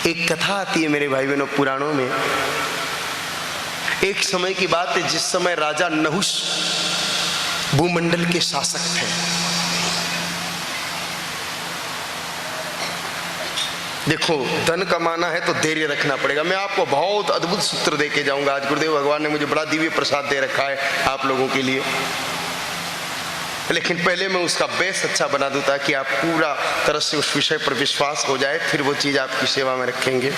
एक कथा आती है मेरे भाई बहनों पुराणों में। एक समय की बात है जिस समय राजा नहुष भूमंडल के शासक थे। देखो, धन कमाना है तो धैर्य रखना पड़ेगा। मैं आपको बहुत अद्भुत सूत्र दे के जाऊंगा आज। गुरुदेव भगवान ने मुझे बड़ा दिव्य प्रसाद दे रखा है आप लोगों के लिए, लेकिन पहले मैं उसका बेस अच्छा बना दूं ताकि आप पूरा तरह से उस विषय पर विश्वास हो जाए, फिर वो चीज आपकी सेवा में रखेंगे।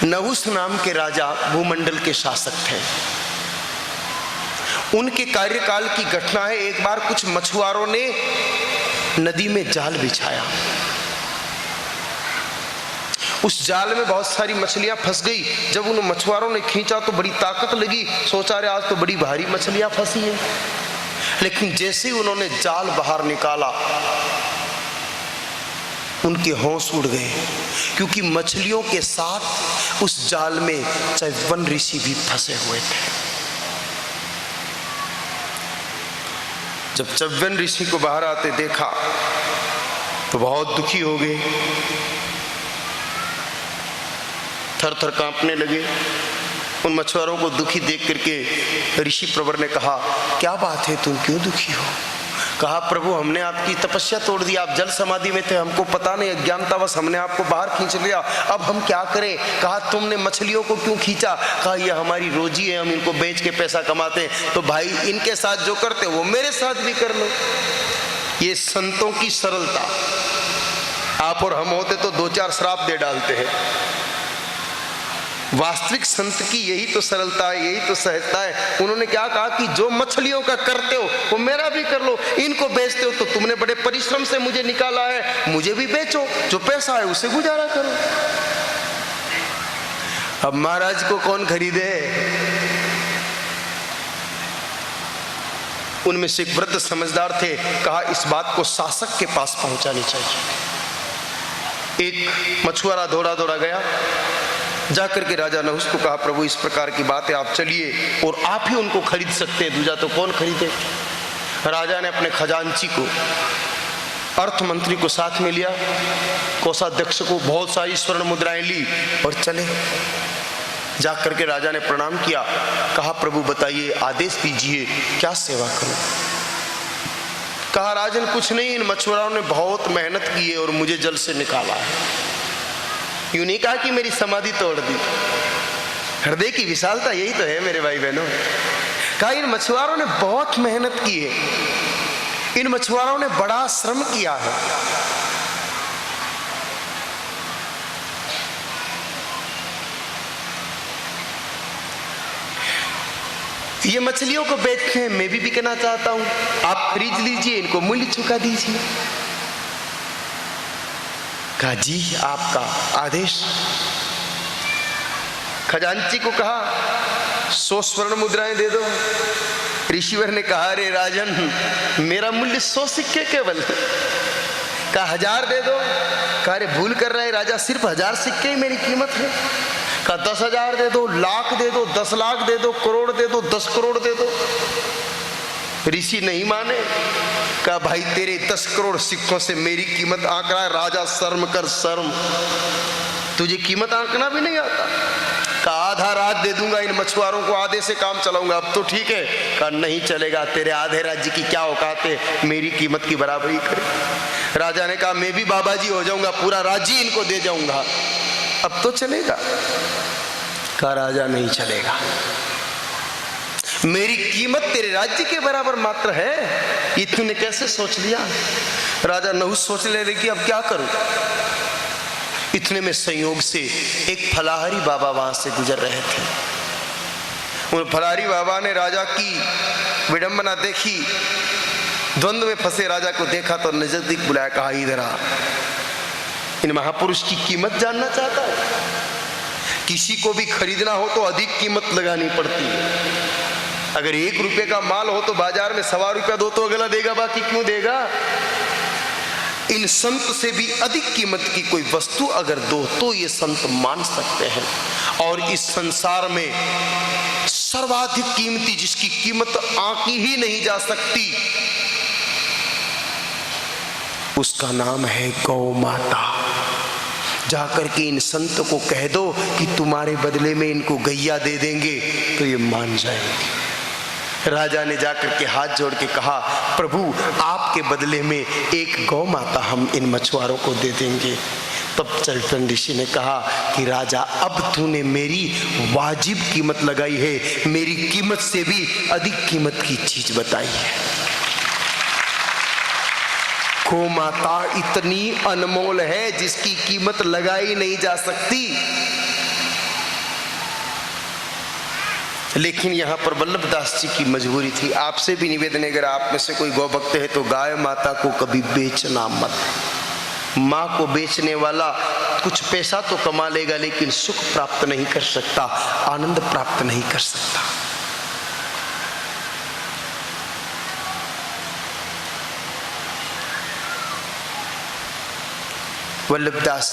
नहुष नाम के राजा भूमंडल के शासक थे। उनके कार्यकाल की घटना है, एक बार कुछ मछुआरों ने नदी में जाल बिछाया। उस जाल में बहुत सारी मछलियां फंस गई। जब उन मछुआरों ने खींचा तो बड़ी ताकत लगी, सोचा रे आज तो बड़ी भारी मछलियां फंसी है। लेकिन जैसे ही उन्होंने जाल बाहर निकाला उनके होश उड़ गए, क्योंकि मछलियों के साथ उस जाल में च्यवन ऋषि भी फंसे हुए थे। जब च्यवन ऋषि को बाहर आते देखा तो बहुत दुखी हो गए, थर थर कांपने लगे। उन मछुआरों को दुखी देख करके ऋषि प्रवर ने कहा, क्या बात है, तुम क्यों दुखी हो? कहा, प्रभु हमने आपकी तपस्या तोड़ दी, आप जल समाधि में थे, हमको पता नहीं, अज्ञानतावश हमने आपको बाहर खींच लिया, अब हम क्या करें? कहा, तुमने मछलियों को क्यों खींचा? कहा, ये हमारी रोजी है, हम इनको बेच के पैसा कमाते हैं, तो भाई इनके साथ जो करते वो मेरे साथ भी कर लो। ये संतों की सरलता। आप और हम होते तो दो चार श्राप दे डालते हैं। वास्तविक संत की यही तो सरलता है, यही तो सहजता है। उन्होंने क्या कहा कि जो मछलियों का करते हो वो मेरा भी कर लो, इनको बेचते हो तो तुमने बड़े परिश्रम से मुझे निकाला है, मुझे भी बेचो, जो पैसा है उससे गुजारा करो। अब महाराज को कौन खरीदे? उनमें से एक वृद्ध समझदार थे, कहा इस बात को शासक के पास पहुंचानी चाहिए। एक मछुआरा दौड़ा दौड़ा गया, जाकर के राजा नहुष को कहा, प्रभु इस प्रकार की बात है, आप चलिए और आप ही उनको खरीद सकते हैं, दूजा तो कौन खरीदे। राजा ने अपने खजांची को, अर्थ मंत्री को साथ में लिया, कोषाध्यक्ष को बहुत सारी स्वर्ण मुद्राएं ली और चले। जाकर के राजा ने प्रणाम किया, कहा प्रभु बताइए, आदेश दीजिए, क्या सेवा करूं? कहा, राजन कुछ नहीं, इन मछुआरों ने बहुत मेहनत की है और मुझे जल से निकाला है। यूं नहीं कहा कि मेरी समाधि तोड़ दी। हृदय की विशालता यही तो है मेरे भाई बहनों। कहा, इन मछुआरों ने बहुत मेहनत की है, इन मछुआरों ने बड़ा श्रम किया है। ये मछलियों को बेच के मैं भी बिकना चाहता हूं, आप खरीद लीजिए, इनको मूल्य चुका दीजिए। कहा, जी आपका आदेश। खजांची को कहा, 100 स्वर्ण मुद्राएं दे दो। ऋषिवर ने कहा, अरे राजन मेरा मूल्य 100 सिक्के केवल। कहा, 1000 दे दो। कहा, अरे भूल कर रहे राजा, सिर्फ 1000 सिक्के ही मेरी कीमत है। कहा, 10,000 दे दो, लाख दे दो, 10 लाख दे दो, करोड़ दे दो, 10 करोड़ दे दो। ऋषि नहीं माने। कहा, भाई तेरे 10 करोड़ सिक्कों से मेरी कीमत आंक रहा है? राजा शर्म कर, शर्म, तुझे कीमत आंकना भी नहीं आता। कहा, आधा रात दे दूंगा, इन मछुआरों को आधे से काम चलाऊंगा, अब तो ठीक है। कहा, नहीं चलेगा, तेरे आधे राज्य की क्या औकात है मेरी कीमत की बराबरी करे। राजा ने कहा, मैं भी बाबा जी हो जाऊंगा, पूरा राज्य इनको दे जाऊंगा, अब तो चलेगा। कहा, राजा नहीं चलेगा, मेरी कीमत तेरे राज्य के बराबर मात्र है। ये तूने कैसे सोच लिया? राजा नहुष सोच ले रहे कि अब क्या करूं। इतने में संयोग से एक फलाहारी बाबा वहां से गुजर रहे थे। उन फलाहारी बाबा ने राजा की विडंबना देखी, द्वंद्व में फंसे राजा को देखा तो नजदीक बुलाया, कहा, इधर आ। इन महापुरुष की कीमत जानना चाहता है? किसी को भी खरीदना हो तो अधिक कीमत लगानी पड़ती है। अगर 1 रुपए का माल हो तो बाजार में 1.25 रुपया दो तो अगला देगा, बाकी क्यों देगा? इन संत से भी अधिक कीमत की कोई वस्तु अगर दो तो ये संत मान सकते हैं। और इस संसार में सर्वाधिक कीमती, जिसकी कीमत आंकी ही नहीं जा सकती, उसका नाम है गौ माता। जाकर के इन संत को कह दो कि तुम्हारे बदले में इनको गैया दे देंगे तो ये मान जाएंगे। राजा ने जाकर के हाथ जोड़ के कहा, प्रभु आपके बदले में एक गौ माता हम इन मछुआरों को दे देंगे। तब चैतन्य ऋषि ने कहा कि राजा, अब तूने मेरी वाजिब कीमत लगाई है, मेरी कीमत से भी अधिक कीमत की चीज बताई है। गौ माता इतनी अनमोल है जिसकी कीमत लगाई नहीं जा सकती। लेकिन यहाँ पर वल्लभदास जी की मजबूरी थी। आपसे भी निवेदन है, अगर आप में से कोई गौ भक्त है तो गाय माता को कभी बेचना मत। माँ को बेचने वाला कुछ पैसा तो कमा लेगा लेकिन सुख प्राप्त नहीं कर सकता, आनंद प्राप्त नहीं कर सकता। वल्लभदास